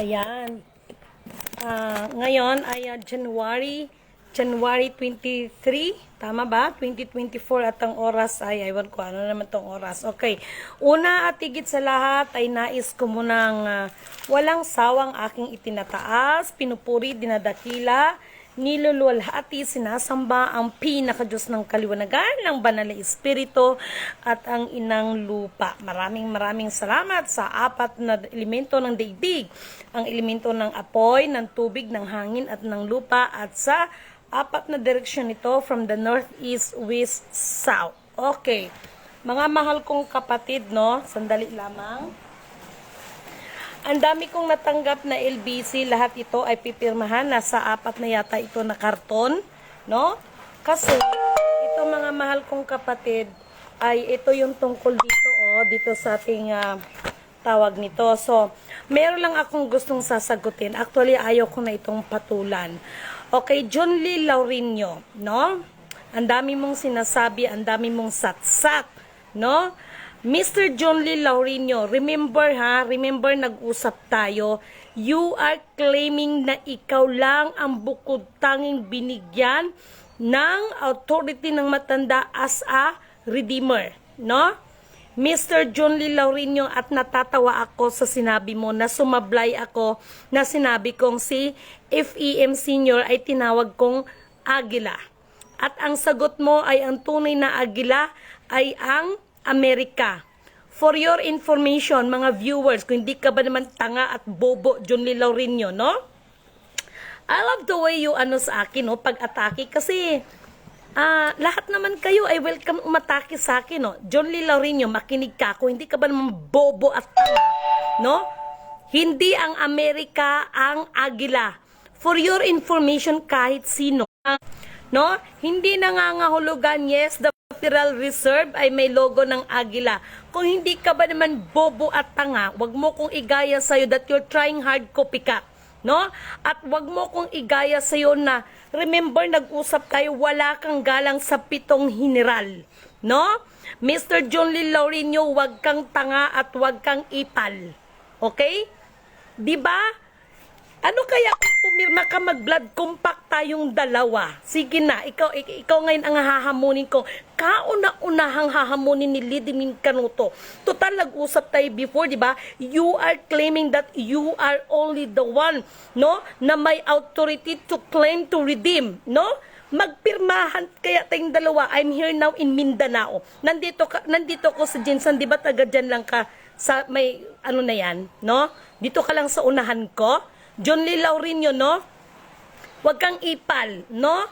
Ayan. Ngayon ay January 23, tama ba? 2024 at ang oras ay, aywan ko, ano naman tong oras. Okay. Una at higit sa lahat ay nais ko munang walang sawang aking itinataas, pinupuri, dinadakila, niluluwalhati, sinasamba ang pinaka-Diyos ng kaliwanagan, ng banal na Espiritu at ang inang lupa. Maraming salamat sa apat na elemento ng daigdig, ang elemento ng apoy, ng tubig, ng hangin at ng lupa, at sa apat na direksyon nito from the north, east, west, south. Okay. Mga mahal kong kapatid, no? Sandali lamang. Ang dami kong natanggap na LBC, lahat ito ay pipirmahan. Nasa apat na yata ito na karton, no? Kasi, ito mga mahal kong kapatid, ay ito yung tungkol dito, dito sa ating tawag nito. So, meron lang akong gustong sasagutin. Actually, ayaw ko na itong patulan. Okay, John Lee Laurinio, no? Ang dami mong sinasabi, ang dami mong satsat, no? Mr. John Lee Laurinio, remember nag-usap tayo, you are claiming na ikaw lang ang bukod tanging binigyan ng authority ng matanda as a redeemer, no? Mr. John Lee Laurinio, at natatawa ako sa sinabi mo na sumablay ako na sinabi kong si FEM Senior ay tinawag kong Agila. At ang sagot mo ay ang tunay na Agila ay ang Amerika. For your information, mga viewers, kung hindi ka ba naman tanga at bobo, John Lee Laurinio, no? I love the way you sa akin, no? Pag-atake, kasi lahat naman kayo ay welcome umatake sa akin, no? John Lee Laurinio, makinig ka. Kung hindi ka ba naman bobo at tanga, no? Hindi ang Amerika ang Agila. For your information, kahit sino, no? Hindi nangangahulugan, yes, the Federal Reserve ay may logo ng Agila. Kung hindi ka ba naman bobo at tanga, wag mo kong igaya sa'yo that you're trying hard copycat, no? At wag mo kong igaya sa'yo na, remember, nag-usap tayo, wala kang galang sa 7 general, no? Mr. John Lee Laurinio, wag kang tanga at wag kang ipal. Okay? Diba? Ano kaya kung pumirma ka, mag-blood compact tayong dalawa? Sige na, ikaw ngayon ang hahamunin ko. Kauna-unahang hahamunin ni Lidimin Canuto. Total, nag-usap tayo before, di ba? You are claiming that you are only the one, no? Na may authority to claim to redeem, no? Magpirmahan kaya tayong dalawa. I'm here now in Mindanao. Nandito ko sa Jinsan, di ba? Taga dyan lang ka sa may ano na yan, no? Dito ka lang sa unahan ko. John Lee Laurinio, no? Huwag kang ipal, no?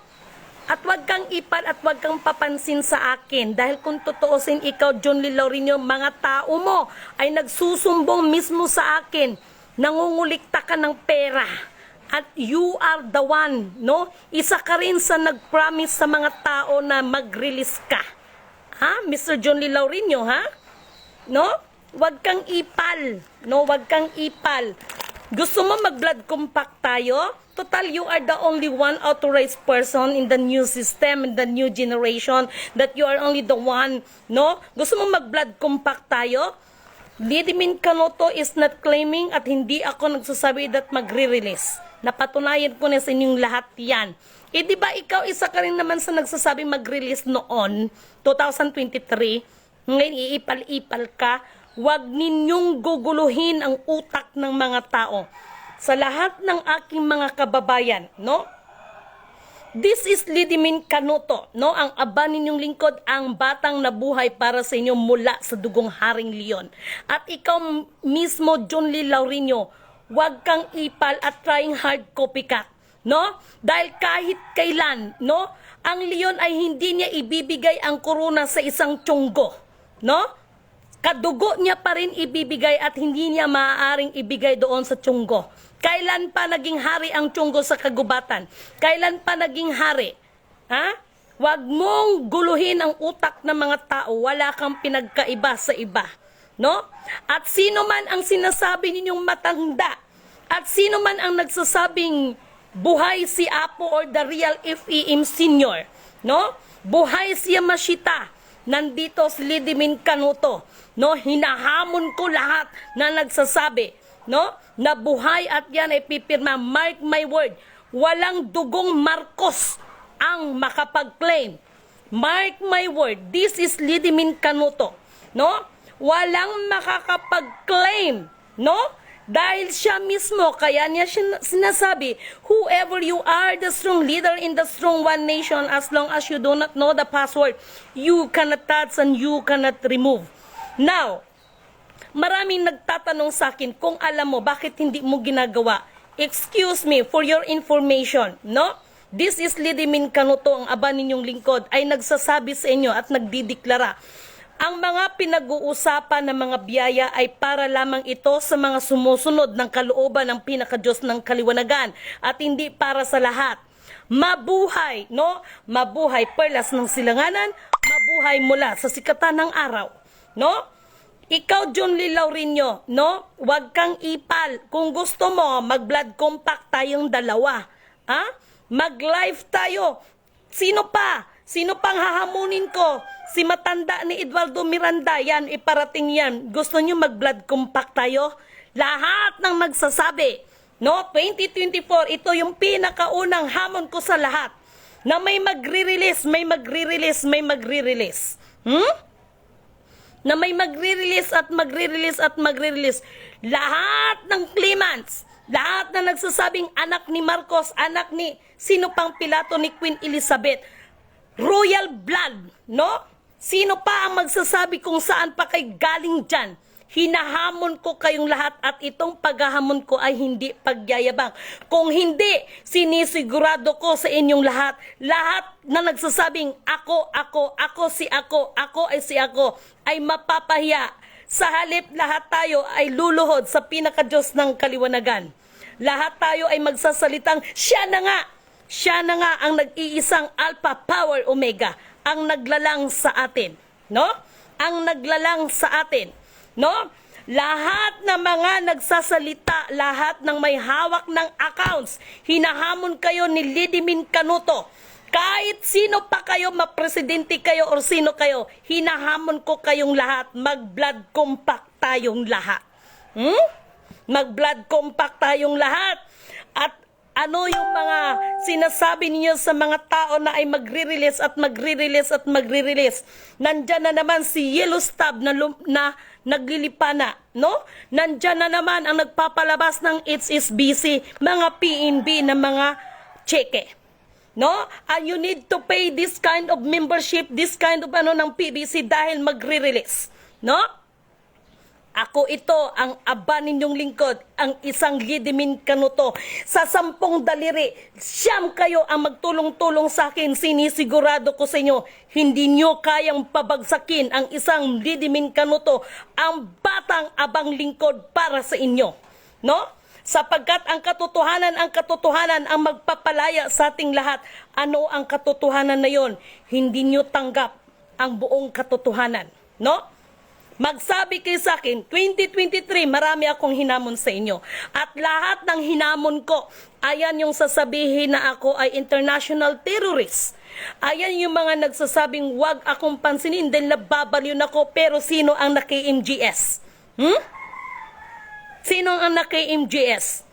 At huwag kang ipal at huwag kang papansin sa akin. Dahil kung totoosin ikaw, John Lee Laurinio, mga tao mo ay nagsusumbong mismo sa akin. Nangungulikta ka ng pera. At you are the one, no? Isa ka rin sa nag-promise sa mga tao na mag-release ka. Ha? Mr. John Lee Laurinio, ha? No? Huwag kang ipal, no? Huwag kang ipal. Gusto mo mag-blood compact tayo? Total, you are the only one authorized person in the new system, in the new generation, that you are only the one, no? Gusto mo mag-blood compact tayo? Lidimin Canuto is not claiming at hindi ako nagsasabi that magre-release. Napatunayan ko na sa inyong lahat yan. Eh di ba ikaw isa ka rin naman sa nagsasabi mag-release noon, 2023, ngayon iipal-ipal ka. Huwag ninyong guguluhin ang utak ng mga tao. Sa lahat ng aking mga kababayan, no? This is Lidimin Canuto, no? Ang aba ninyong lingkod, ang batang nabuhay para sa inyo mula sa dugong Haring Leon. At ikaw mismo, John Lee Laurinio, huwag kang ipal at trying hard copycat, no? Dahil kahit kailan, no? Ang Leon ay hindi niya ibibigay ang korona sa isang tiyonggo, no? Kadugo niya pa rin ibibigay at hindi niya maaaring ibigay doon sa tiyonggo. Kailan pa naging hari ang tiyonggo sa kagubatan? Kailan pa naging hari? Ha? Huwag mong guluhin ang utak ng mga tao. Wala kang pinagkaiba sa iba. No? At sino man ang sinasabi ninyong matanda, at sino man ang nagsasabing buhay si Apo or the real FEM Senior, no? Buhay si Yamashita, nandito si Lidimin Canuto, no? Hinahamon ko lahat na nagsasabi no? Na buhay at yan ay pipirma. Mark my word, walang dugong Marcos ang makapag-claim. Mark my word, this is Lidimin Canuto, no? Walang makakapag-claim, no? Dahil siya mismo, kaya niya sinasabi, whoever you are, the strong leader in the strong one nation, as long as you do not know the password, you cannot touch and you cannot remove. Now, maraming nagtatanong sa akin, kung alam mo, bakit hindi mo ginagawa? Excuse me, for your information, no? This is Lidimin Canuto, ang aba ninyong lingkod, ay nagsasabi sa inyo at nagdideklara. Ang mga pinag-uusapan ng mga biyaya ay para lamang ito sa mga sumusunod ng kalooban ng pinakadiyos ng kaliwanagan at hindi para sa lahat. Mabuhay, no? Mabuhay perlas ng silanganan, mabuhay mula sa sikatan ng araw, no? Ikaw, John Laurinio, no? Huwag kang ipal. Kung gusto mo, mag-blood compact tayong dalawa. Ha? Mag-live tayo. Sino pa? Sino pang hahamunin ko? Si matanda ni Eduardo Miranda, yan, iparating yan. Gusto nyo mag-blood compact tayo? Lahat ng magsasabi, no? 2024, ito yung pinakaunang hamon ko sa lahat. Na may magre-release, may magre-release, may magre-release. Na may magre-release at magre-release at magre-release. Lahat ng claimants, lahat na nagsasabing anak ni Marcos, anak ni sino pang Pilato ni Queen Elizabeth, royal blood, no? Sino pa ang magsasabi kung saan pa kay galing dyan? Hinahamon ko kayong lahat at itong paghahamon ko ay hindi pagyayabang. Kung hindi, sinisigurado ko sa inyong lahat, lahat na nagsasabing ako si ako ay mapapahiya. Sa halip lahat tayo ay luluhod sa pinakadiyos ng kaliwanagan. Lahat tayo ay magsasalitang siya na nga ang nag-iisang Alpha Power Omega, ang naglalang sa atin, no? Ang naglalang sa atin, no? Lahat ng mga nagsasalita, lahat ng may hawak ng accounts, hinahamon kayo ni Lidimin Canuto. Kahit sino pa kayo, mapresidente kayo or sino kayo, hinahamon ko kayong lahat, mag-blood compact tayong lahat. Mag-blood compact tayong lahat. At ano yung mga sinasabi niyo sa mga tao na ay magre-release at magre-release at magre-release? Nandyan na naman si Yellow Stab na naglilipana, no? Nandyan na naman ang nagpapalabas ng HSBC, mga PNB na mga cheque, no? And you need to pay this kind of membership, this kind of ng PBC dahil magre-release, no? Ako ito, ang aba ninyong lingkod, ang isang Lidimin Canuto. Sa 10 daliri, siyam kayo ang magtulong-tulong sa akin. Sinisigurado ko sa inyo, hindi nyo kayang pabagsakin ang isang Lidimin Canuto, ang batang abang lingkod para sa inyo. No? Sapagkat ang katotohanan ang magpapalaya sa ating lahat. Ano ang katotohanan na yon? Hindi nyo tanggap ang buong katotohanan. No? Magsabi kayo sa akin, 2023, marami akong hinamon sa inyo. At lahat ng hinamon ko, ayan yung sasabihin na ako ay international terrorist. Ayan yung mga nagsasabing wag akong pansinin dahil nababaliw na ko, pero sino ang naki-MGS? Sino ang naki-MGS?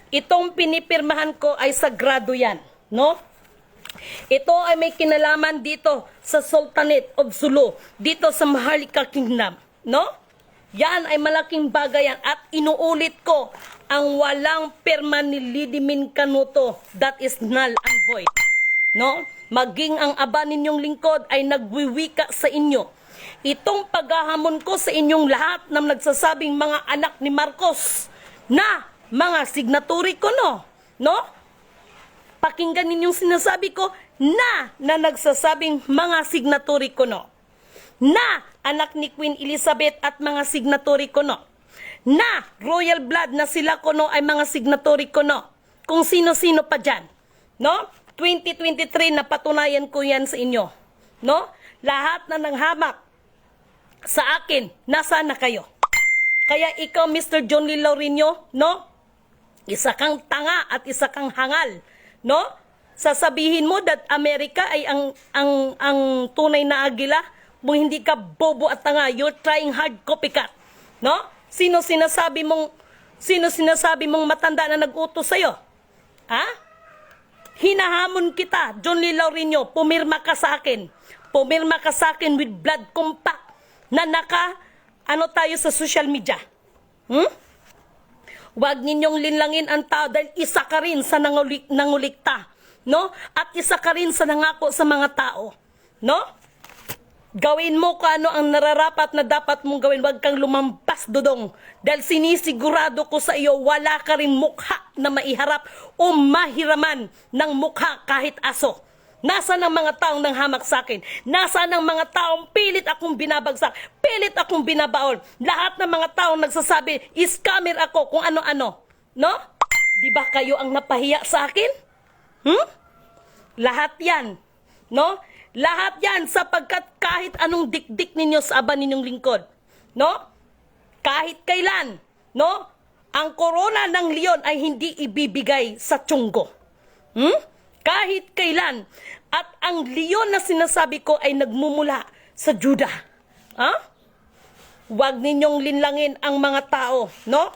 Itong pinipirmahan ko ay sagrado yan, no? Ito ay may kinalaman dito sa Sultanate of Sulu, dito sa Maharlika Kingdom, no? Yan ay malaking bagay yan at inuulit ko, ang walang pirma ni Lidimin Canuto, that is null and void, no? Maging ang aba ninyong lingkod ay nagwiwika sa inyo. Itong paghahamon ko sa inyong lahat ng nagsasabing mga anak ni Marcos na mga signatory ko, no? Pakinggan ninyong sinasabi ko na nagsasabing mga signatory ko, no? Na anak ni Queen Elizabeth at mga signatory ko, no? Na royal blood na sila ko, no, ay mga signatory ko, no? Kung sino-sino pa dyan, no? 2023 napatunayan ko yan sa inyo, no? Lahat na nanghamak sa akin, nasaan na kayo? Kaya ikaw, Mr. John Laurinio, no? Isa kang tanga at isa kang hangal, no? Sasabihin mo that Amerika ay ang tunay na agila, kung hindi ka bobo at tanga, you're trying hard copycat, no? Sino sinasabi mong Sino sinasabi mong matanda na nag-utos sa'yo? Ha? Hinahamon kita, John Lee Laurino, pumirma ka sa akin. Pumirma ka sa akin with blood compact na tayo sa social media. Huwag ninyong linlangin ang tao dahil isa ka rin sa nangulikta, no? At isa ka rin sa nangako sa mga tao, no? Gawin mo kung ano ang nararapat na dapat mong gawin. Huwag kang lumampas, Dudong. Dahil sinisigurado ko sa iyo, wala ka rin mukha na maiharap o mahiraman ng mukha kahit aso. Nasaan ang mga taong nanghamak sa akin? Nasaan ang mga taong pilit akong binabagsak? Pilit akong binabaon? Lahat ng mga taong nagsasabi, scammer ako, kung ano-ano. No? Di ba kayo ang napahiya sa akin? Lahat yan. No? Lahat yan sapagkat kahit anong dikdik ninyo sa aba ninyong lingkod, no? Kahit kailan, no? Ang korona ng leon ay hindi ibibigay sa tiyunggo. Kahit kailan. At ang leon na sinasabi ko ay nagmumula sa Juda. Huwag ninyong linlangin ang mga tao, no?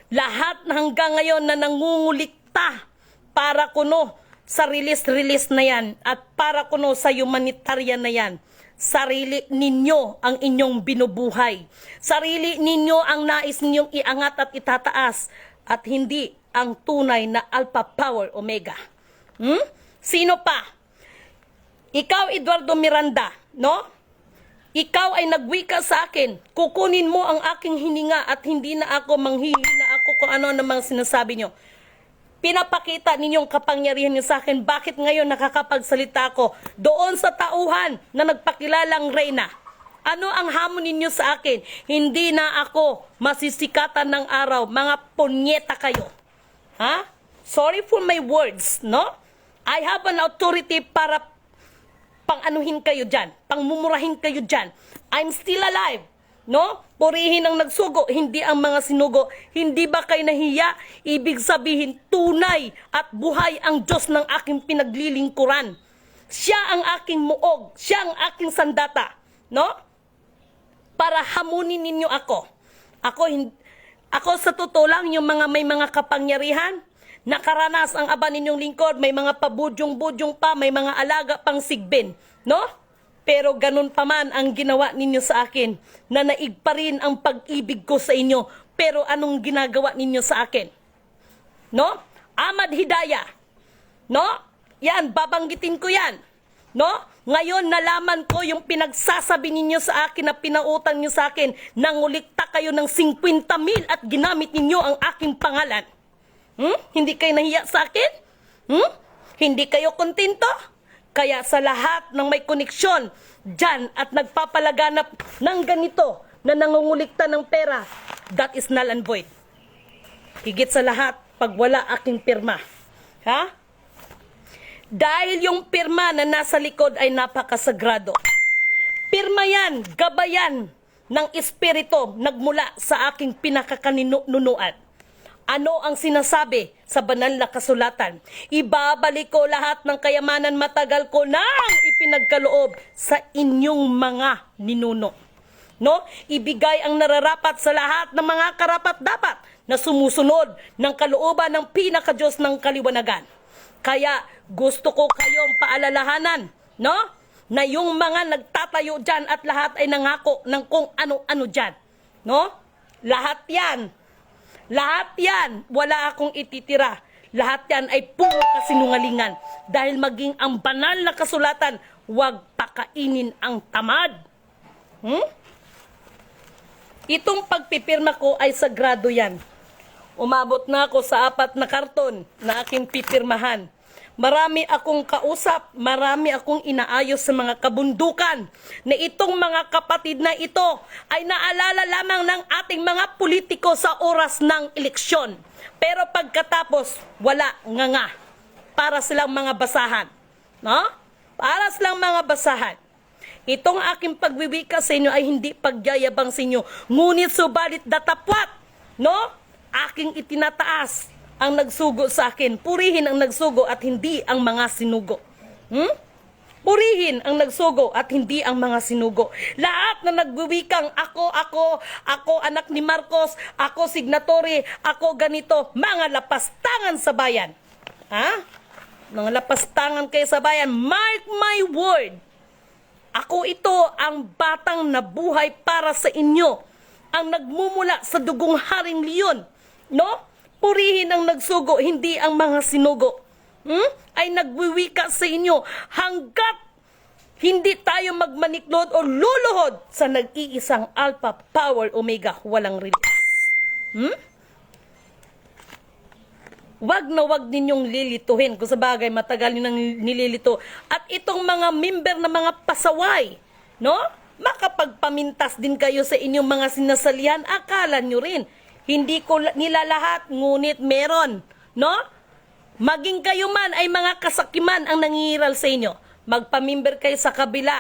Lahat na hanggang ngayon na nangungulikta para kuno sa release na yan at para kuno sa humanitarian na yan. Sarili ninyo ang inyong binubuhay. Sarili ninyo ang nais ninyong iangat at itataas at hindi ang tunay na Alpha Power Omega. Sino pa? Ikaw, Eduardo Miranda, no? Ikaw ay nagwika sa akin. Kukunin mo ang aking hininga at hindi na ako manghihina ako kung ano namang sinasabi nyo. Pinapakita ninyong kapangyarihan niyo sa akin. Bakit ngayon nakakapagsalita ako doon sa tauhan na nagpakilalang reyna? Ano ang hamon ninyo sa akin? Hindi na ako masisikatan ng araw. Mga punyeta kayo. Ha? Sorry for my words, no? I have an authority para pang-anuhin kayo dyan. Pangmumurahin kayo dyan. I'm still alive. No? Purihin ang nagsugo, hindi ang mga sinugo. Hindi ba kayo nahiya? Ibig sabihin, tunay at buhay ang Diyos ng aking pinaglilingkuran. Siya ang aking muog. Siya ang aking sandata. No? Para hamunin ninyo ako. Ako sa totoo lang, yung mga may mga kapangyarihan, nakaranas ang aba ninyong lingkod, may mga pabudyong-budyong pa, may mga alaga pang sigbin. No? Pero ganun pa man ang ginawa ninyo sa akin, na naig pa rin ang pag-ibig ko sa inyo. Pero anong ginagawa ninyo sa akin? No? Ahmad Hidayah. No? Yan, babanggitin ko yan. No? Ngayon nalaman ko yung pinagsasabi ninyo sa akin na pinautang nyo sa akin, nangulikta kayo ng 50,000 at ginamit ninyo ang aking pangalan. Hindi kayo nahiya sa akin? Hindi kayo kontento? Kaya sa lahat ng may koneksyon dyan at nagpapalaganap ng ganito na nangungulikta ng pera, that is null and void. Higit sa lahat, pag wala aking pirma. Ha? Dahil yung pirma na nasa likod ay napakasagrado. Pirma yan, gabayan ng espiritu nagmula sa aking pinakakaninunuan. Ano ang sinasabi sa banal na kasulatan? Ibabalik ko lahat ng kayamanan matagal ko nang ipinagkaloob sa inyong mga ninuno. No? Ibigay ang nararapat sa lahat ng mga karapat-dapat na sumusunod ng kalooban ng pinakadiyos ng kaliwanagan. Kaya gusto ko kayong paalalahanan, no? Na yung mga nagtatayo dyan at lahat ay nangako ng kung ano-ano dyan. No? Lahat yan, wala akong ititira. Lahat yan ay puro kasinungalingan. Dahil maging ang banal na kasulatan, huwag pakainin ang tamad. Itong pagpipirma ko ay sagrado yan. Umabot na ako sa 4 na karton na aking pipirmahan. Marami akong kausap, marami akong inaayos sa mga kabundukan na itong mga kapatid na ito ay naalala lamang ng ating mga politiko sa oras ng eleksyon. Pero pagkatapos, wala nga. Para silang mga basahan. No? Para silang mga basahan. Itong aking pagwiwika sa inyo ay hindi pagyayabang sa inyo, ngunit subalit datapwat, no? Aking itinataas ang nagsugo sa akin. Purihin ang nagsugo at hindi ang mga sinugo. Purihin ang nagsugo at hindi ang mga sinugo. Lahat na nagwiwikang ako anak ni Marcos, ako signatory, ako ganito, mga lapastangan sa bayan. Ha? Mga lapastangan kayo sa bayan. Mark my word. Ako ito ang batang nabuhay para sa inyo. Ang nagmumula sa dugong Haring Leon. No? Purihin ang nagsugo, hindi ang mga sinugo. Ay nagwiwika sa inyo hanggat hindi tayo magmaniklod o luluhod sa nag-iisang Alpha Power Omega, walang release. Wag na wag ninyong lilituhin. Kung sa bagay, matagal nyo nang nililito. At itong mga member na mga pasaway, no? Makapagpamintas din kayo sa inyong mga sinasalihan, akala nyo rin. Hindi ko nila lahat, ngunit meron, no? Maging kayo man ay mga kasakiman ang nangingiral sa inyo. Magpamimber kayo sa kabila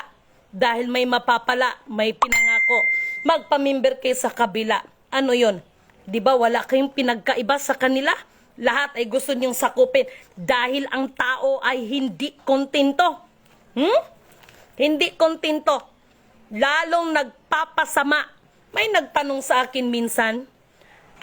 dahil may mapapala, may pinangako. Magpamimber kayo sa kabila. Ano yon? Di ba wala kayong pinagkaiba sa kanila? Lahat ay gusto niyong sakupin dahil ang tao ay hindi kontento. Hindi kontento. Lalong nagpapasama. May nagtanong sa akin minsan,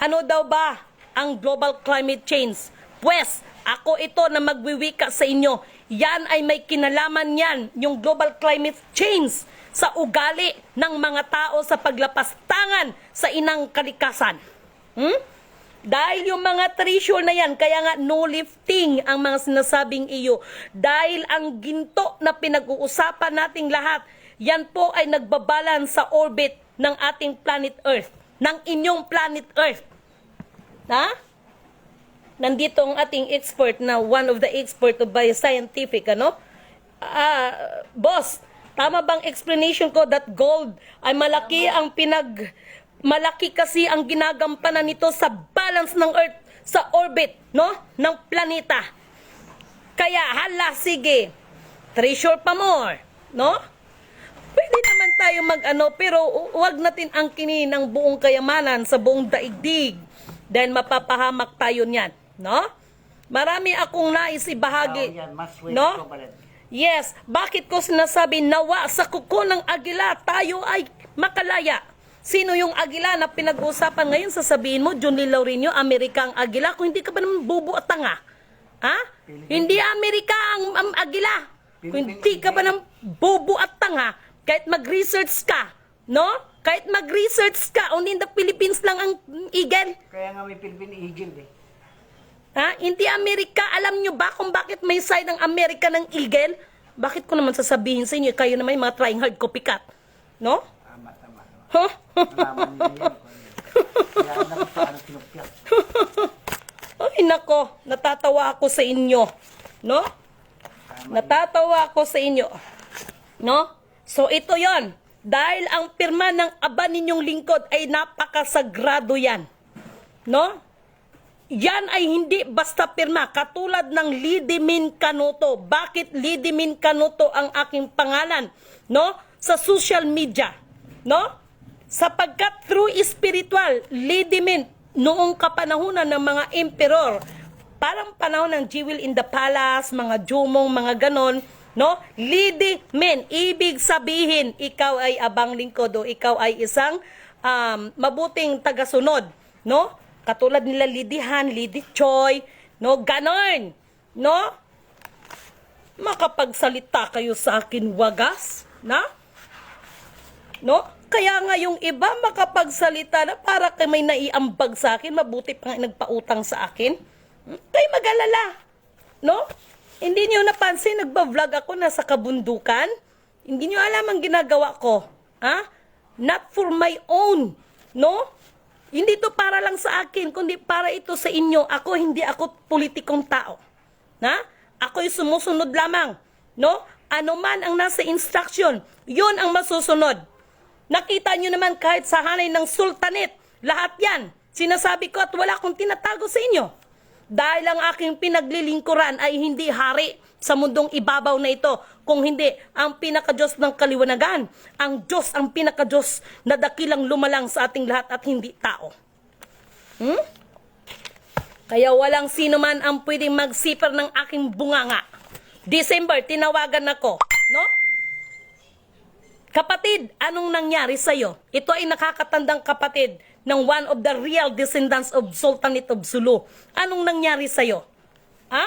ano daw ba ang global climate change? Pwes, ako ito na magwiwika sa inyo. Yan ay may kinalaman yan, yung global climate change sa ugali ng mga tao sa paglapastangan sa inang kalikasan. Dahil yung mga treasure na yan, kaya nga no lifting ang mga sinasabing iyo. Dahil ang ginto na pinag-uusapan nating lahat, yan po ay nagbabalance sa orbit ng ating planet Earth, ng inyong planet Earth. Ha? Nandito ang ating expert na one of the expert of bioscientific, ano? Boss, tama bang explanation ko that gold ay malaki ang malaki kasi ang ginagampanan nito sa balance ng Earth, sa orbit, no? Ng planeta. Kaya, hala, sige, treasure pa more, no? Pwede naman tayo pero huwag natin angkinin ang buong kayamanan sa buong daigdig dahil mapapahamak tayo niyan. No? Marami akong nais ibahagi. No? Yes. Bakit ko sinasabi nawa sa kuko ng agila tayo ay makalaya? Sino yung agila na pinag-uusapan ngayon? Sasabihin mo, John Lee Laurinio, Amerika ang agila. Kung hindi ka ba naman bubo at tanga? Ha? Hindi Amerika ang agila. Kung hindi ka ba naman bubo at tanga, kahit mag-research ka, no? Kahit mag-research ka, only in the Philippines lang ang eagle. Kaya nga may Philippine Eagle eh. Ha? Hindi Amerika. Alam nyo ba kung bakit may side ng Amerika ng eagle? Bakit ko naman sasabihin sa inyo, kayo naman yung mga trying hard copycat. No? Tama. Huh? Malaman nila yan. Kaya alam ko paano pinupyak. Ay nako, natatawa ako sa inyo. No? Natatawa ako sa inyo. No? So ito yon. Dahil ang pirma ng aba ninyong lingkod ay napakasagrado yan. No? Yan ay hindi basta pirma, katulad ng Lidimin Canuto. Bakit Lidimin Canuto ang aking pangalan? No? Sa social media. No? Sapagkat through spiritual, Lidimin, noong kapanahunan ng mga emperor, parang panahon ng Jewel in the Palace, mga Jumong, mga ganon, no? Lidimin, ibig sabihin, ikaw ay abang lingkod o ikaw ay isang mabuting tagasunod, no? Katulad nila Lidihan, Lidi Choi, no? Ganon, no? Makapagsalita kayo sa akin wagas, na? No? Kaya nga yung iba makapagsalita na para kay may naiambag sa akin, mabuti pa nga nagpautang sa akin. Kayo mag-alala, no? Hindi niyo napansin, nagba-vlog ako nasa kabundukan? Hindi niyo alam ang ginagawa ko, ha? Not for my own, no? Hindi to para lang sa akin, kundi para ito sa inyo. Hindi ako politikong tao. Na? Ako'y sumusunod lamang. No? Ano man ang nasa instruction, yun ang masusunod. Nakita nyo naman kahit sa hanay ng sultanate, lahat yan. Sinasabi ko at wala akong tinatago sa inyo. Dahil ang aking pinaglilingkuran ay hindi hari sa mundong ibabaw na ito. Kung hindi, ang pinaka-Diyos ng kaliwanagan. Ang Diyos, ang pinaka-Diyos na dakilang lumalang sa ating lahat at hindi tao. Kaya walang sino man ang pwedeng magsiper ng aking bunganga. December, tinawagan ako. No? Kapatid, anong nangyari sa'yo? Ito ay nakakatandang kapatid ng one of the real descendants of Sultanate of Sulu. Anong nangyari sa'yo? Ha?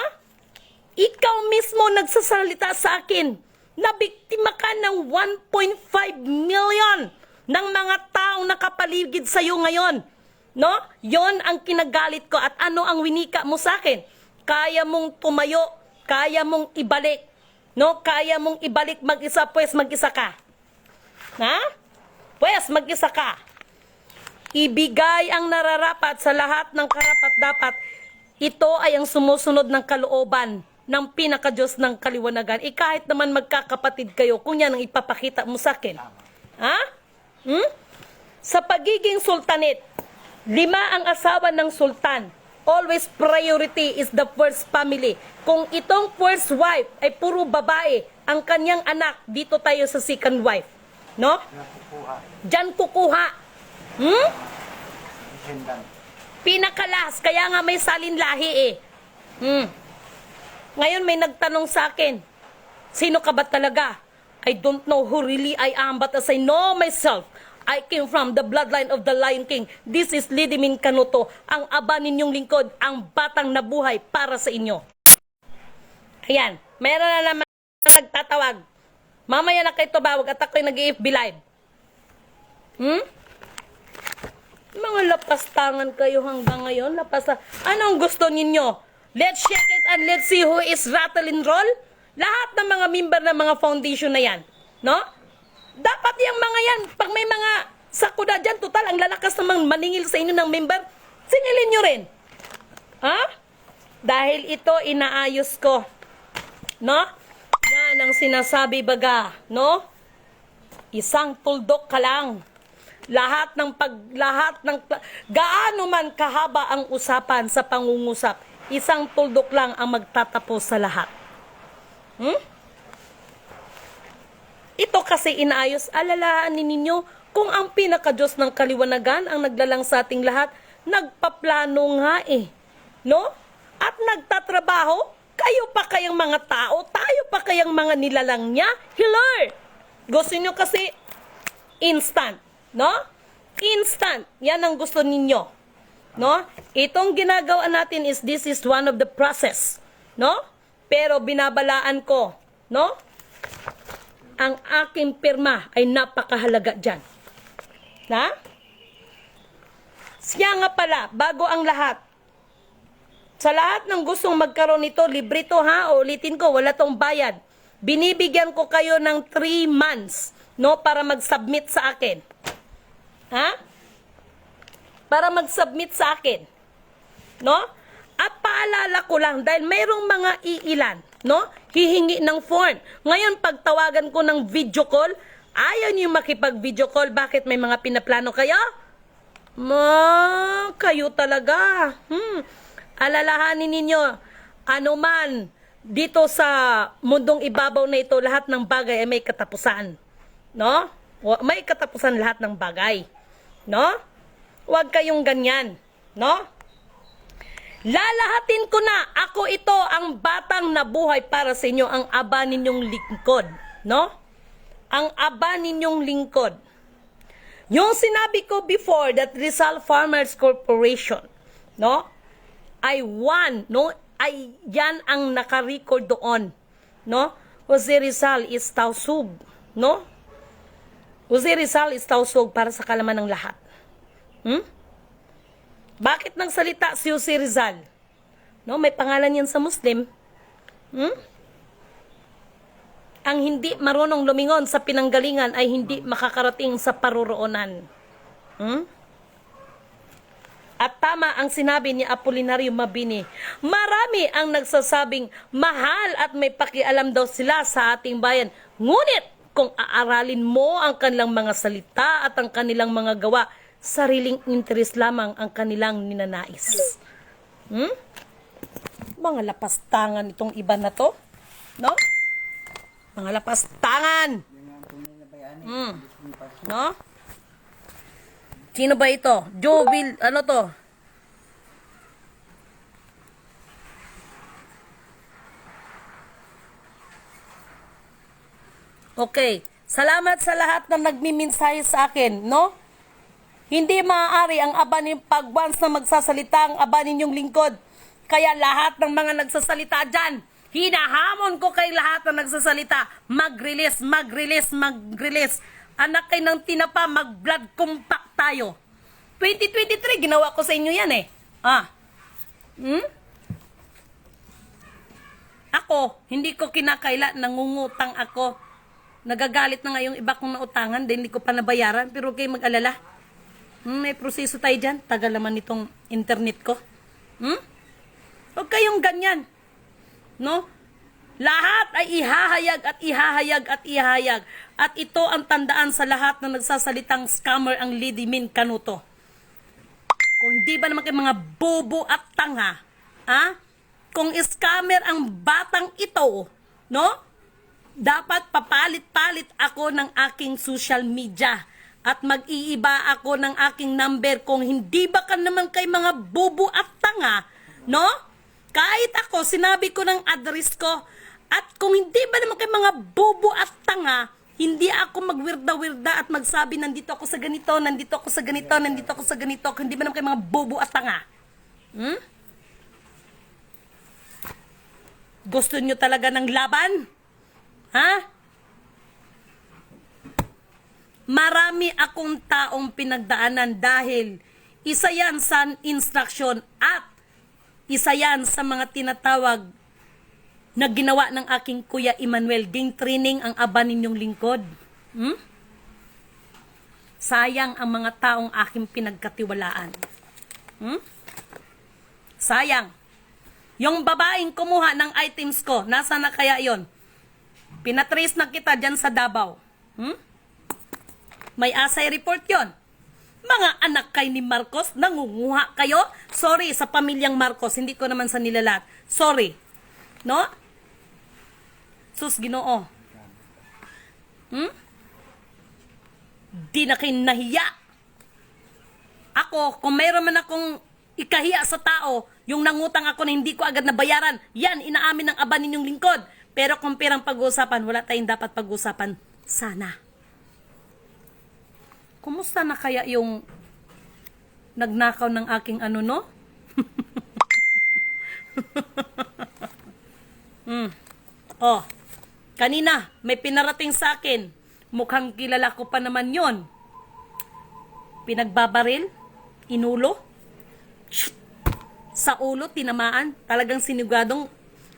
Ikaw mismo nagsasalita sa akin na biktima ka ng 1.5 million ng mga taong nakapaligid sa'yo ngayon. No? Yon ang kinagalit ko. At ano ang winika mo sa akin? Kaya mong tumayo, kaya mong ibalik. No? Kaya mong ibalik mag-isa, pues mag-isa ka. Ha? Pues mag-isa ka. Ibigay ang nararapat sa lahat ng karapat-dapat. Ito ay ang sumusunod ng kalooban ng pinaka-Diyos ng kaliwanagan. Kahit naman magkakapatid kayo, kung yan ang ipapakita mo sa akin. Ha? Sa pagiging sultanate, 5 ang asawa ng sultan. Always priority is the first family. Kung itong first wife ay puro babae, ang kanyang anak, dito tayo sa second wife. No? Diyan kukuha. Pinakalas, kaya nga may salin lahi eh. Ngayon may nagtanong sa akin, sino ka ba talaga? I don't know who really I am, but as I know myself, I came from the bloodline of the Lion King. This is Lidimin Kanuto, ang aba ninyong lingkod, ang batang nabuhay para sa inyo. Ayan, meron na naman nagtatawag. Mamaya na kayo tumawag at ako'y nag-i-FB live. Mga lapastangan kayo hanggang ngayon. Anong gusto ninyo? Let's check it and let's see who is rattle and roll. Lahat ng mga member ng mga foundation na yan. No? Dapat yung mga yan, pag may mga sakuda dyan, total, ang lalakas namang maningil sa inyo ng member, singilin nyo rin. Ha? Dahil ito, inaayos ko. No? Yan ang sinasabi baga. No? Isang tuldok ka lang. Gaano man kahaba ang usapan sa pangungusap, isang tuldok lang ang magtatapos sa lahat. Ito kasi inaayos, alalahanin ninyo, kung ang pinaka-Diyos ng kaliwanagan ang naglalang sa ating lahat, nagpaplano nga eh. No? At nagtatrabaho, kayo pa kayang mga tao, tayo pa kayang mga nilalang niya, Lord. Gusto niyo kasi instant, no? Instant, yan ang gusto ninyo. No? Itong ginagawa natin this is one of the process, no? Pero binabalaan ko, no? Ang aking pirma ay napakahalaga dyan. Na? Siya nga pala, bago ang lahat. Sa lahat ng gustong magkaroon nito, libre to ha, o ulitin ko, wala tong bayad. Binibigyan ko kayo ng 3 months, no, para mag-submit sa akin. Ha? Para mag-submit sa akin. No? At paalala ko lang, dahil mayroong mga iilan, no? Hihingi ng form. Ngayon, pagtawagan ko ng video call, ayaw niyo makipag-video call. Bakit? May mga pinaplano kayo? Kayo talaga. Alalahanin ninyo, anuman, dito sa mundong ibabaw na ito, lahat ng bagay ay may katapusan. No? May katapusan lahat ng bagay. No? Huwag kayong ganyan. No? Lalahatin ko na, ako ito ang batang nabuhay para sa inyo, ang aba ninyong lingkod. No? Ang aba ninyong lingkod. Yung sinabi ko before that Rizal Farmers Corporation, no? Ay one, no? Ay yan ang naka-record doon, no? Jose Rizal is Tausug, no? Jose Rizal is Tausug para sa kalaman ng lahat. Bakit nang salita si Jose Rizal? No, may pangalan yan sa Muslim. Ang hindi marunong lumingon sa pinanggalingan ay hindi makakarating sa paruroonan. At tama ang sinabi ni Apolinario Mabini. Marami ang nagsasabing mahal at may pakialam daw sila sa ating bayan. Ngunit kung aaralin mo ang kanilang mga salita at ang kanilang mga gawa, sariling interes lamang ang kanilang ninanais. Mga lapastangan itong iba na to. No? Mga lapastangan. No? Sino ba ito? Jovil, ano to? Okay. Salamat sa lahat na nagmimensahe sa akin, no? Hindi maaari ang aba ni pag once na magsasalita ang aba ninyong lingkod. Kaya lahat ng mga nagsasalita dyan, hinahamon ko kay lahat na nagsasalita, mag-release, mag-release, mag-release. Anak kayo ng tinapa, mag-blood compact tayo. 2023, ginawa ko sa inyo yan eh. Ako, hindi ko kinakaila, nangungutang ako. Nagagalit na nga yung iba kong nautangan, dahil hindi ko pa nabayaran, pero kayo mag-alala. May proseso tayo dyan, tagal naman itong internet ko. Huwag kayong ganyan. No? Lahat ay ihahayag at ihahayag at ihahayag. At ito ang tandaan sa lahat na nagsasalitang scammer ang Lady Min Canuto. Kung hindi ba naman kayo mga bobo at tanga, kung scammer ang batang ito, no? Dapat papalit-palit ako ng aking social media at mag-iiba ako ng aking number kung hindi ba ka naman kay mga bobo at tanga, no? Kahit ako, sinabi ko ng address ko, at kung hindi ba naman kay mga bobo at tanga, hindi ako magwirda-wirda at magsabi nandito ako sa ganito, nandito ako sa ganito, nandito ako sa ganito, kung hindi ba naman kay mga bobo at tanga. Gusto nyo talaga ng laban? Marami akong taong pinagdaanan dahil isa yan sa instruction at isa yan sa mga tinatawag na ginawa ng aking Kuya Emmanuel. Ging training ang aba ninyong lingkod. Sayang ang mga taong aking pinagkatiwalaan. Sayang. Yung babaeng kumuha ng items ko, nasa na kaya yon? Pinatrace na kita dyan sa Davao. May asay report yon. Mga anak kay ni Marcos, nangunguha kayo? Sorry sa pamilyang Marcos, hindi ko naman sa nilalat. Sorry. No? Sus, Ginoo. Di na kayo nahiya. Ako, kung mayroon man akong ikahiya sa tao, yung nangutang ako na hindi ko agad nabayaran, yan, inaamin ng aba ninyong lingkod. Pero kung pirang pag-uusapan, wala tayong dapat pag-uusapan. Sana. Kumusta na kaya yung nagnakaw ng aking ano, no? Kanina, may pinarating sa akin. Mukhang kilala ko pa naman yon. Pinagbabaril, inulo, sa ulo, tinamaan, talagang siniguradong,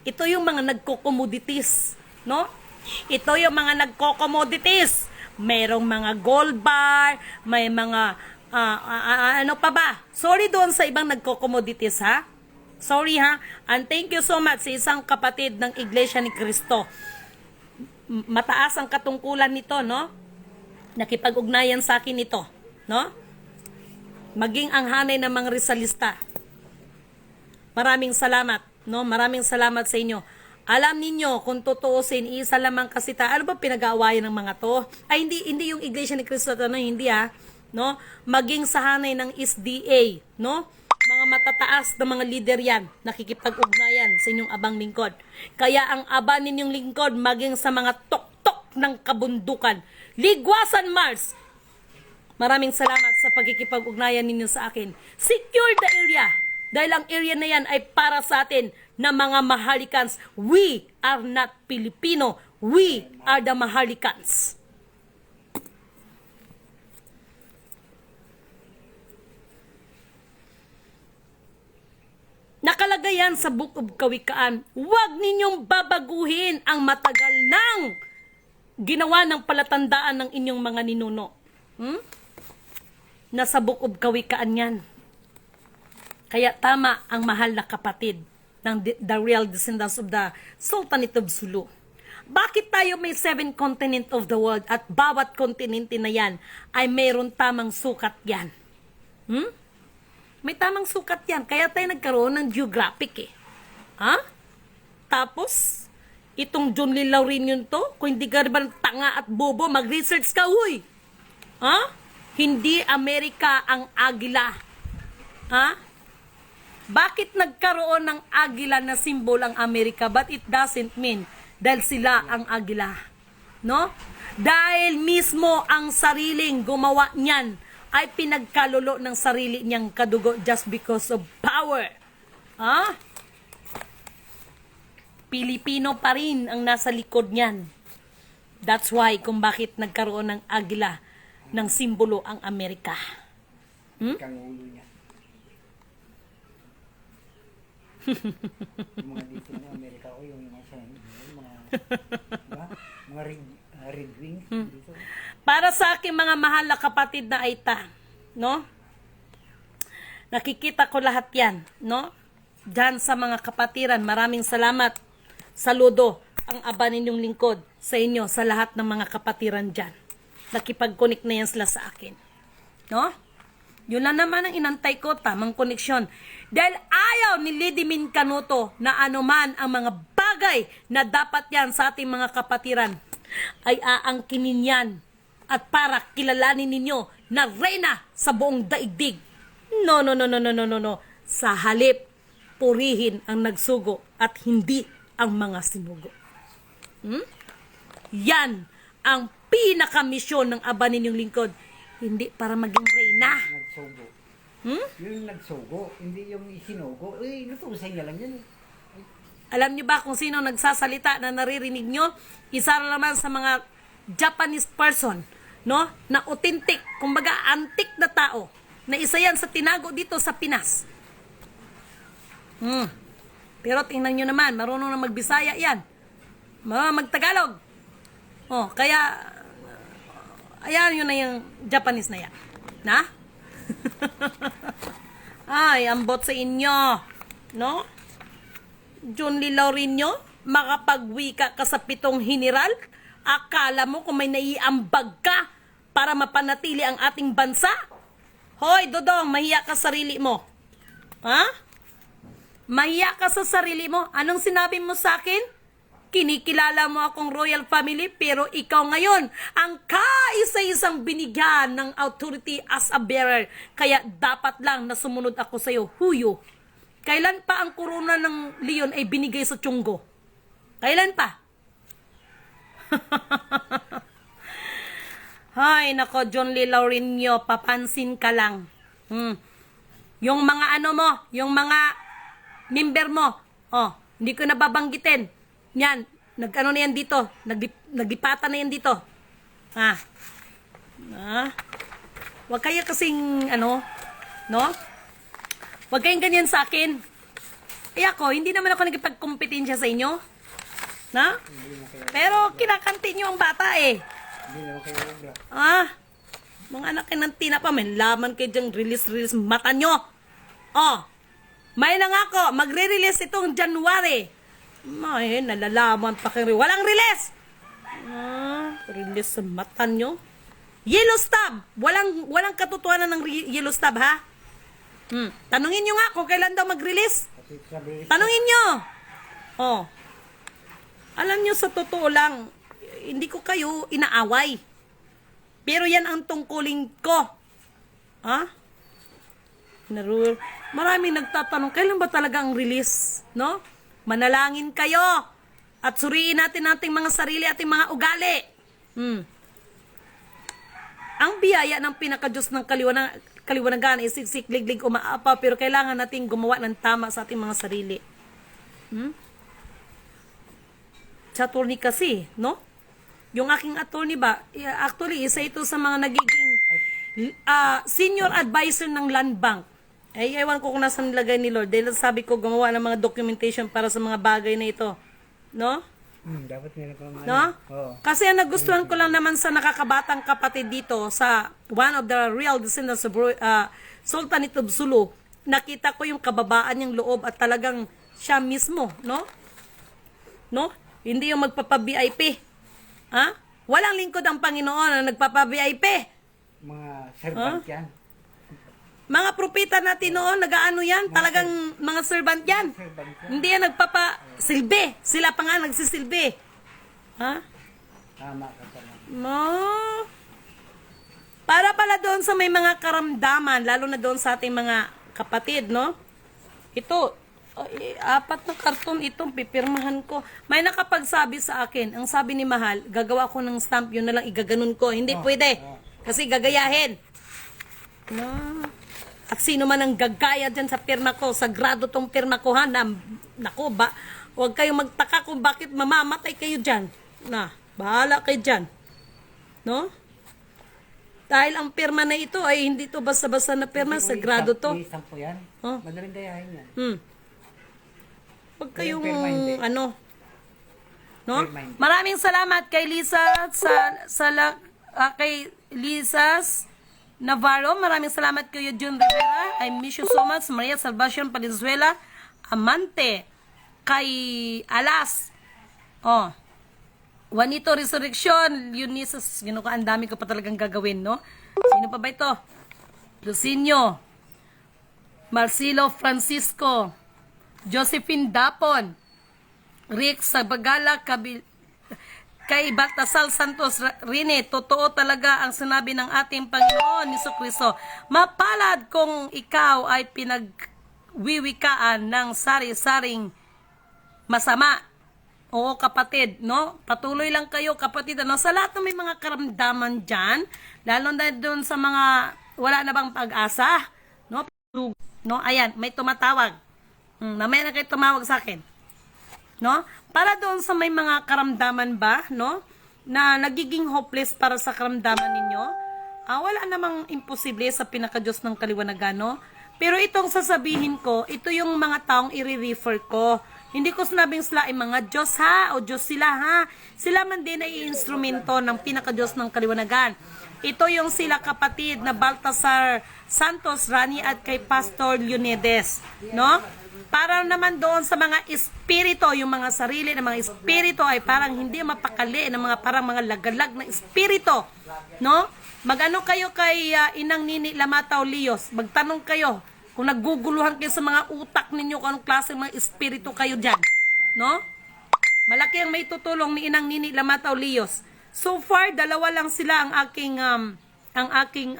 ito yung mga nagko-commodities, no? Ito yung mga nagko-commodities. Mayroong mga gold bar, may mga, ano pa ba? Sorry doon sa ibang nagko-commodities, ha? Sorry, ha? And thank you so much sa isang kapatid ng Iglesia ni Cristo. Mataas ang katungkulan nito, no? Nakipag-ugnayan sa akin ito, no? Maging ang hanay ng mga Rizalista. Maraming salamat, no? Maraming salamat sa inyo. Alam ninyo, kung tutuusin, isa lamang kasi ano ba pinag-aawayan ng mga to? Ay, hindi yung Iglesia ni Cristo, no? Hindi, no? Maging sa hanay ng SDA, no? Mga matataas na mga leader yan, nakikipag-ugnayan sa inyong abang lingkod. Kaya ang aba ninyong lingkod, maging sa mga tok-tok ng kabundukan. Ligwasan Mars! Maraming salamat sa pagkikipag-ugnayan ninyo sa akin. Secure the area! Dahil ang area na yan ay para sa atin na mga Maharlikans. We are not Filipino. We are the Maharlikans. Nakalagay yan sa Book of Kawikaan. Huwag ninyong babaguhin ang matagal nang ginawa ng palatandaan ng inyong mga ninuno. Nasa Book of Kawikaan yan. Kaya tama ang mahal na kapatid ng the real descendants of the Sultanate of Sulu. Bakit tayo may 7 continent of the world at bawat kontinente na yan ay mayroon tamang sukat yan? May tamang sukat yan. Kaya tayo nagkaroon ng geographic Tapos, itong John Lee Laurinion to, kung hindi ka naman tanga at bobo, mag-research ka, huy! Hindi Amerika ang agila. Bakit nagkaroon ng agila na simbol ang Amerika? But it doesn't mean dahil sila ang agila. no? Dahil mismo ang sariling gumawa niyan ay pinagkalulo ng sarili niyang kadugo just because of power. Ha? Pilipino pa rin ang nasa likod niyan. That's why kung bakit nagkaroon ng agila ng simbolo ang Amerika. Kang ulo niya. Yung mga dito ng Amerika ko, yung mga diba? Mga red wings dito. Para sa aking mga mahal na kapatid na Aita, no? Nakikita ko lahat yan, no? Diyan sa mga kapatiran, maraming salamat. Saludo ang aba ninyong lingkod sa inyo, sa lahat ng mga kapatiran dyan. Nakipag-connect na yan sila sa akin. No? Yun lang naman ang inantay ko, tamang koneksyon. Dahil ayaw ni Lady Min Canuto na anuman ang mga bagay na dapat yan sa ating mga kapatiran ay aangkinin yan at para kilalanin ninyo na reyna sa buong daigdig. No. Sa halip, purihin ang nagsugo at hindi ang mga sinugo. Yan ang pinakamisyon ng aba ninyong lingkod. Hindi para maging reyna. Nagsugo. Yung nagsugo, hindi yung isinugo. Lutusan niya lang yan. Alam niyo ba kung sino nagsasalita na naririnig nyo? Isa naman sa mga Japanese person, no? Na authentic, kumbaga antik na tao. Na isa yan sa tinago dito sa Pinas. Pero tingnan nyo naman, marunong na magbisaya yan. Magtagalog. Kaya, ayan yun na yung Japanese na yan. Na? Ay, ambot sa inyo. No? John Lilorinyo, makapagwika ka sa 7 general? Akala mo kung may naiambag ka para mapanatili ang ating bansa? Hoy, Dodong, mahiya ka sa sarili mo. Ha? Mahiya ka sa sarili mo? Anong sinabi mo sa akin? Kinikilala mo akong royal family pero ikaw ngayon ang kaisa-isang binigyan ng authority as a bearer. Kaya dapat lang na sumunod ako sa iyo, huyo. Kailan pa ang korona ng leon ay binigay sa Chunggo? Kailan pa? Hay, nako, John Lee Laurenio, papansin ka lang. Yung mga ano mo, yung mga member mo, hindi ko nababanggitin. Yan, nag-ano na yan dito, naglipatan na yan dito. Huwag kayo kasing, no? Huwag kayong ganyan sa akin. Ako, hindi naman ako nagipagkompetensya sa inyo. Na? Pero kinakanti nyo ang bata eh. Hindi naman kayo obra. Mga anak kayo ng tinapa, may laman kayo dyan, release mata nyo. May na nga ako, magre-release itong January. May, nalalaman pa kayo. Walang release! Release sa mata nyo. Yellow stab! Walang katotohanan ng yellow stab, ha? Tanungin nyo nga kung kailan daw mag-release. Tanungin nyo! Alam nyo, sa totoo lang, hindi ko kayo inaaway. Pero yan ang tungkulin ko. Maraming nagtatanong, kailan ba talaga ang release? No? Manalangin kayo at suriin natin ating mga sarili, ating mga ugali. Ang biyaya ng pinakadiyos ng kaliwanagan ay siksik, liglig, umaapa, pero kailangan natin gumawa ng tama sa ating mga sarili. Sa attorney kasi, no? Yung aking attorney ba, actually, isa ito sa mga nagiging senior advisor ng Land Bank. Ay, ewan ko kung nasan nilagay ni Lord. Dahil sabi ko, gumawa ng mga documentation para sa mga bagay na ito. No? Dapat nila kung No? Kasi ang nagustuhan ko lang naman sa nakakabatang kapatid dito, sa one of the real descendants of Sultanate of Sulu, nakita ko yung kababaan niyang loob at talagang siya mismo, no? No? Hindi yung magpapa-VIP. Walang lingkod ang Panginoon na nagpapa-VIP. mga servant yan. Mga propeta natin noon, nagaano yan, talagang mga servant yan. Hindi yan nagpapa-silbi. Sila pa nga nagsisilbi. Tama ka pala. Para pala doon sa may mga karamdaman, lalo na doon sa ating mga kapatid, no? Ito, 4 na karton itong pipirmahan ko. May nakapagsabi sa akin, ang sabi ni Mahal, gagawa ko ng stamp, yun na lang igaganon ko. Hindi pwede. Kasi gagayahin. No. At sino man ang gagaya dyan sa pirma ko, sagrado tong pirma ko ha, naku ba, huwag kayong magtaka kung bakit mamamatay kayo dyan. Na, bahala kayo dyan. No? Dahil ang pirma na ito ay hindi to basta-basta na pirma, sagrado to. May sampo yan. Oh. Madaling gayahin yan. Huwag kayong, pirma hindi. ano, no? Pirma hindi. Maraming salamat kay Lisa, kay Lisa's Navarro. Maraming salamat kay June Rivera. I miss you so much. Maria Salvacion Valenzuela. Amante. Kay Alas. Oh. Juanito Resurrection. Eunices. Gino ka, ang dami ko pa talagang gagawin, no? Sino pa ba ito? Lucinio. Marcelo Francisco. Josephine Dapon. Rick Sabagala kay Baltasar Santos Rene, totoo talaga ang sinabi ng ating Panginoon Jesucristo. Mapalad kung ikaw ay pinagwiwikaan ng sari-saring masama. Oo, kapatid, no? Patuloy lang kayo, kapatid, ano? Sa lahat ng may mga karamdaman dyan, lalo na doon sa mga wala na bang pag-asa, no? No, ayan, may tumatawag. Mamaya na kayo tumawag sa akin. No? Para doon sa may mga karamdaman ba, no? Na nagiging hopeless para sa karamdaman ninyo, wala namang imposible sa pinaka-Diyos ng kaliwanagan, no? Pero itong sasabihin ko, ito yung mga taong i-refer ko. Hindi ko sinabing sila ay mga Diyos ha, o Diyos sila ha. Sila man din ay instrumento ng pinaka-Diyos ng kaliwanagan. Ito yung sila kapatid na Baltasar Santos Rani at kay Pastor Leonides, no? Para naman doon sa mga espiritu, yung mga sarili ng mga espiritu ay parang hindi mapakali ng mga parang mga lagalag na espiritu, no? Magano kayo kay Inang Nini Lamataw Lios, magtanong kayo kung nagguguluhan kayo sa mga utak ninyo kung anong klase mga espiritu kayo dyan, no? Malaki ang may tutulong ni Inang Nini Lamataw Lios. So far, 2 lang sila ang aking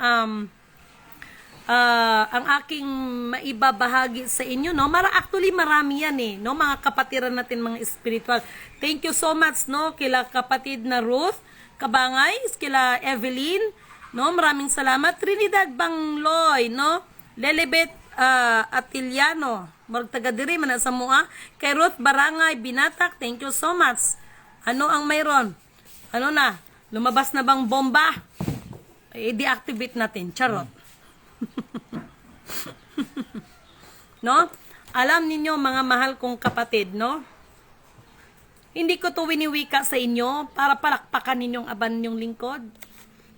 maibabahagi sa inyo, no? Actually, marami yan, eh, no? Mga kapatiran natin, mga spiritual. Thank you so much, no? Kila kapatid na Ruth Kabangay, kila Evelyn, no? Maraming salamat. Trinidad Bangloy, no? Lelebet Atiliano, Morg taga-diri, manasa mua. Kay Ruth Barangay Binatak, thank you so much. Ano ang mayroon? Ano na? Lumabas na bang bomba? I-deactivate natin. Charot. No? Alam ninyo, mga mahal kong kapatid, no? Hindi ko to winiwika sa inyo para palakpakan ninyong aban yung lingkod.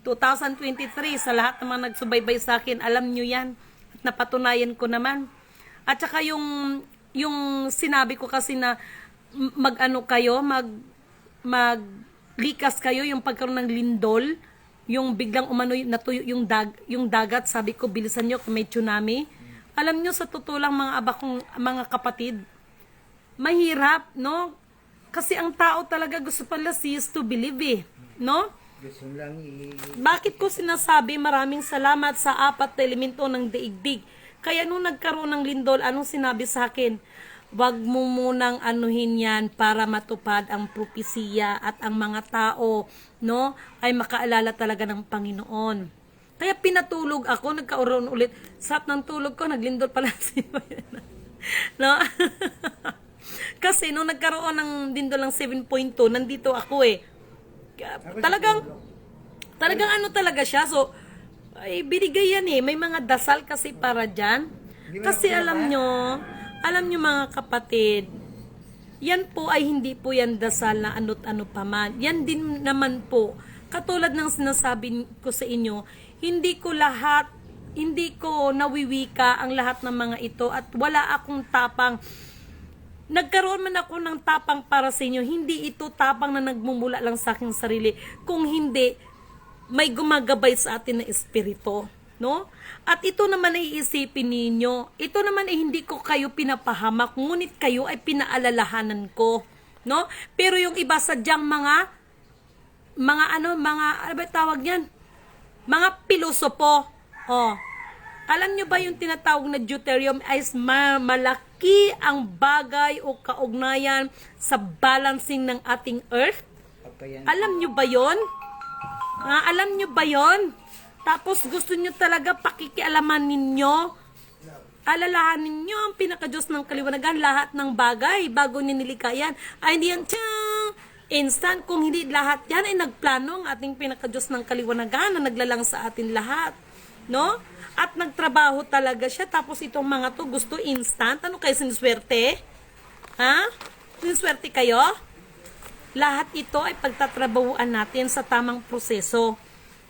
2023, sa lahat ng mga nagsubaybay sa akin, alam nyo yan. At napatunayan ko naman. At saka yung sinabi ko kasi na maglikas kayo, yung pagkaroon ng lindol, yung biglang umano natuyo yung dagat, sabi ko bilisan nyo kung may tsunami. Alam nyo, sa totoo lang mga abakong mga kapatid, mahirap, no? Kasi ang tao talaga gusto pala cease to believe, eh, no? Gusto lang Bakit ko sinasabi maraming salamat sa 4 na elemento ng daigdig? Kaya nung nagkaroon ng lindol, anong sinabi sa akin? Wag mo munang anuhin yan para matupad ang propesiya at ang mga tao, no, ay makaalala talaga ng Panginoon. Kaya pinatulog ako, nagkauroon ulit. Sarap ng tulog ko, naglindol pala si no? Kasi nung nagkaroon ng lindol ng 7.2, nandito ako, eh. Talagang ano talaga siya. So, ay binigay yan, eh. May mga dasal kasi para dyan. Kasi alam nyo mga kapatid, yan po ay hindi po yan dasal na ano't ano pa man. Yan din naman po, katulad ng sinasabi ko sa inyo, hindi ko nawiwika ang lahat ng mga ito at wala akong tapang. Nagkaroon man ako ng tapang para sa inyo, hindi ito tapang na nagmumula lang sa aking sarili, kung hindi may gumagabay sa atin na espiritu, no? At ito naman ay iisipin ninyo, ito naman ay hindi ko kayo pinapahamak, ngunit kayo ay pinaalalahanan ko, no? Pero yung iba sadyang ano ba tawag yan? Mga pilosopo, Alam nyo ba yung tinatawag na deuterium ay malaki ang bagay o kaugnayan sa balancing ng ating earth? Pagka yan, Alam nyo ba yon? Alam nyo ba yon? Tapos gusto nyo talaga pakikialaman ninyo, alalahanin nyo ang pinaka-Diyos ng kaliwanagan, lahat ng bagay bago nyo nilikha yan. Ay hindi yan instant, kung hindi lahat yan ay nagplano ang ating pinaka-Diyos ng kaliwanagan na naglalang sa atin lahat. No? At nagtrabaho talaga siya, tapos itong mga to gusto instant. Ano kayo, siniswerte? Ha? Siniswerte kayo? Lahat ito ay pagtatrabahuan natin sa tamang proseso.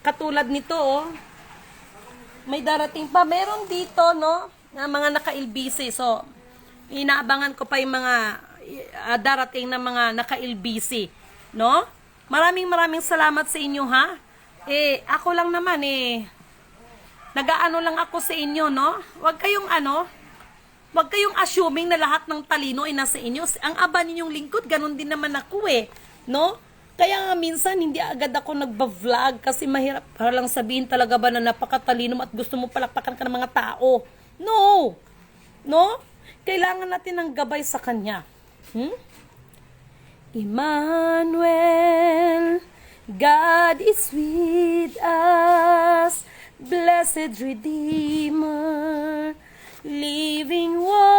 Katulad nito, oh, may darating pa. Meron dito, no, na mga naka-LBC. So, inaabangan ko pa yung mga darating na mga naka-LBC. No? Maraming salamat sa inyo, ha? Ako lang naman, nag-aano lang ako sa inyo, no? Huwag kayong assuming na lahat ng talino ay nasa inyo. Ang aba ninyong lingkod, ganun din naman ako, no? Kaya nga minsan, hindi agad ako nagba-vlog kasi mahirap. Para lang sabihin talaga ba na napakatalino at gusto mo palakpakan ka ng mga tao. No! No? Kailangan natin ng gabay sa Kanya. Emmanuel, God is with us. Blessed Redeemer, living Word,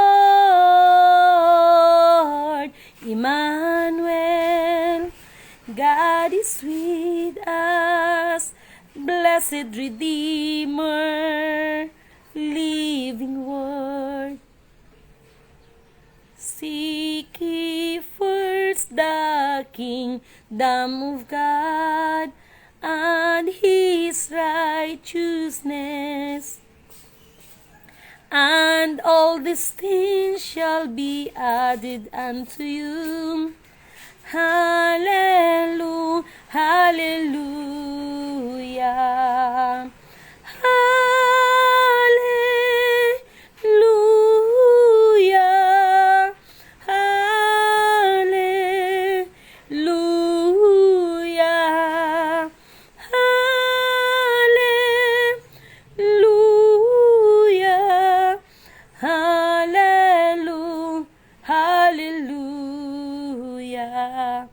Emmanuel, God is with us, blessed Redeemer, living Word. Seek ye first the kingdom of God and His righteousness, and all these things shall be added unto you. Hallelujah, hallelujah, hallelujah, hallelujah. Hallelujah, hallelujah, hallelujah.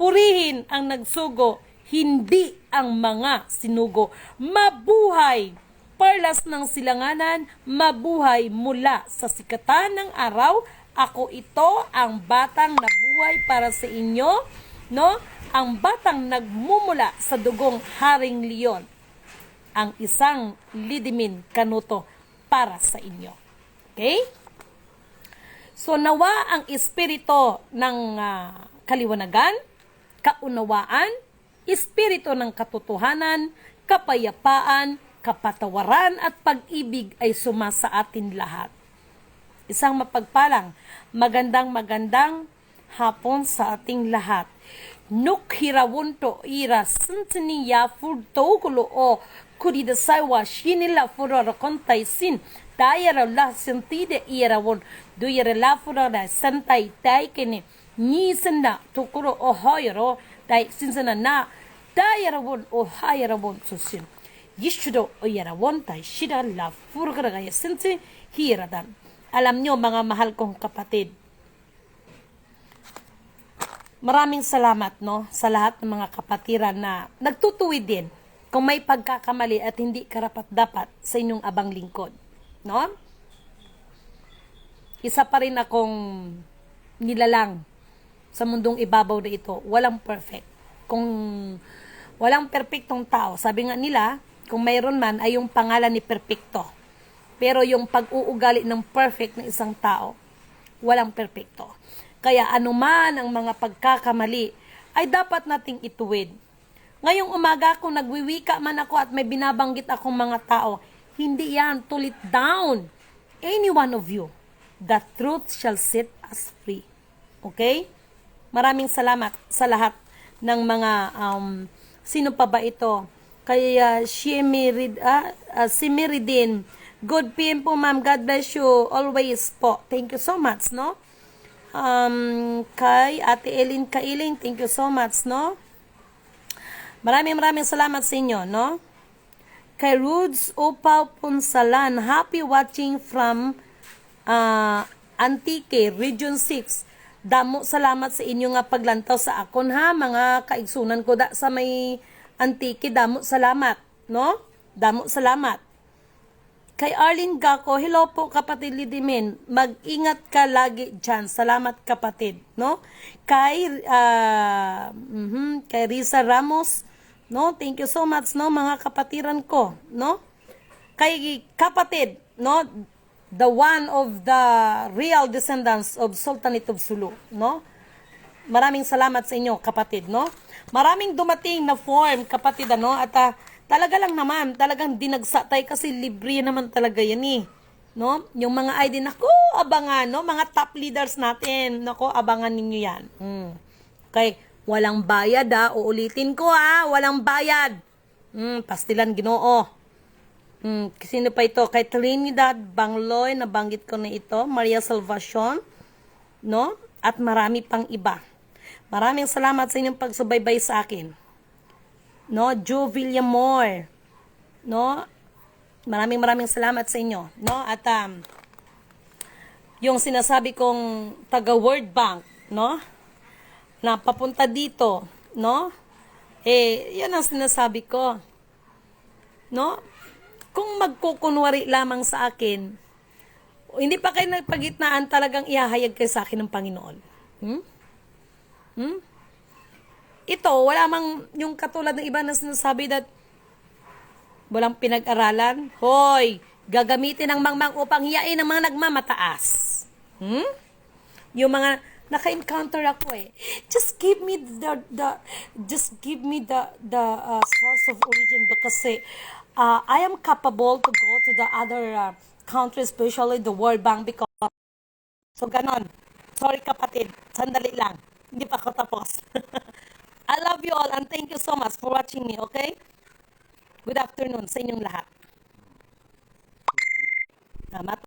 Purihin ang nagsugo, hindi ang mga sinugo. Mabuhay, perlas ng silanganan, mabuhay mula sa sikatan ng araw. Ako ito, ang batang nabuhay para sa inyo, no? Ang batang nagmumula sa dugong haring leon, ang isang lidimin kanuto para sa inyo. Okay? So, nawa ang espiritu ng kaliwanagan, kaunawaan, espiritu ng katotohanan, kapayapaan, kapatawaran at pag-ibig ay sumasa atin lahat. Isang mapagpalang, magandang hapon sa ating lahat. Nukhirawunto ira sintini ya furto kulo o kuridasai wa shinila furara kontai sin tayara la sintide irawon duyara la furara santai taikene ni senda tukuro o hoyro tai sinsana na tayarawon o hayarawon susin yishudo o yarawon tai shida la furgara gaya sinti hiradan. Alam nyo mga mahal kong kapatid, maraming salamat, no, sa lahat ng mga kapatiran na nagtutuwid din kung may pagkakamali at hindi karapat-dapat sa inyong abang lingkod, no? Isa pa rin akong nilalang sa mundong ibabaw na ito. Walang perfect. Kung walang perfectong tao, sabi nga nila, kung mayroon man ay yung pangalan ni perfecto. Pero yung pag-uugali ng perfect ng isang tao, walang perfecto. Kaya anuman ang mga pagkakamali ay dapat nating ituwid. Ngayong umaga kung nagwiwika man ako at may binabanggit akong mga tao, hindi yan to let down any one of you. The truth shall set us free. Okay? Maraming salamat sa lahat ng mga sino pa ba ito? Kaya si Meridin. Good PM po, ma'am. God bless you always po. Thank you so much, no? Kay Ate Elin Kailing, thank you so much, no? Maraming salamat sa inyo, no? Kay Rudes Upaw Punsalan, happy watching from Antique, Region 6. Damo salamat sa inyo nga paglantaw sa akon ha, mga kaigsunan ko da sa may Antique. Damo salamat, no? Damo salamat. Kay Arlene Gaco, hello po kapatid Lidimin. Mag-ingat ka lagi dyan. Salamat kapatid, no? Kay Risa Ramos, no? Thank you so much, no, mga kapatiran ko, no? Kay kapatid, no? The one of the real descendants of Sultanate of Sulu, no? Maraming salamat sa inyo, kapatid, no? Maraming dumating na form, kapatid, ano? At talaga lang naman, talagang dinagsatay kasi libre naman talaga yan eh. No? Yung mga ID, nako, abangan, no? Mga top leaders natin, nako, abangan ninyo yan. Okay, walang bayad uulitin ko walang bayad. Pastilan Ginoo. Sino pa ito? Kay Trinidad Bangloy, nabanggit ko na ito. Maria Salvacion, no? At marami pang iba. Maraming salamat sa inyong pagsubaybay sa akin. No, Joe Villamor, no? Maraming salamat sa inyo, no? At yung sinasabi kong taga World Bank, no? Na papunta dito, no? Yan ang sinasabi ko. No? Kung magkukunwari lamang sa akin, hindi pa kayo nagpagitnaan, talagang ihahayag kayo sa akin ng Panginoon. Ito, wala mang yung katulad ng iba na sinasabi that walang pinag-aralan. Hoy, gagamitin ng mangmang upang hiyain ng mga nagmamataas. Yung mga naka-encounter ako Just give me the source of origin because I am capable to go to the other countries, especially the World Bank because so ganon. Sorry kapatid, sandali lang. Hindi pa ako tapos. I love you all and thank you so much for watching me, okay? Good afternoon sa inyong lahat.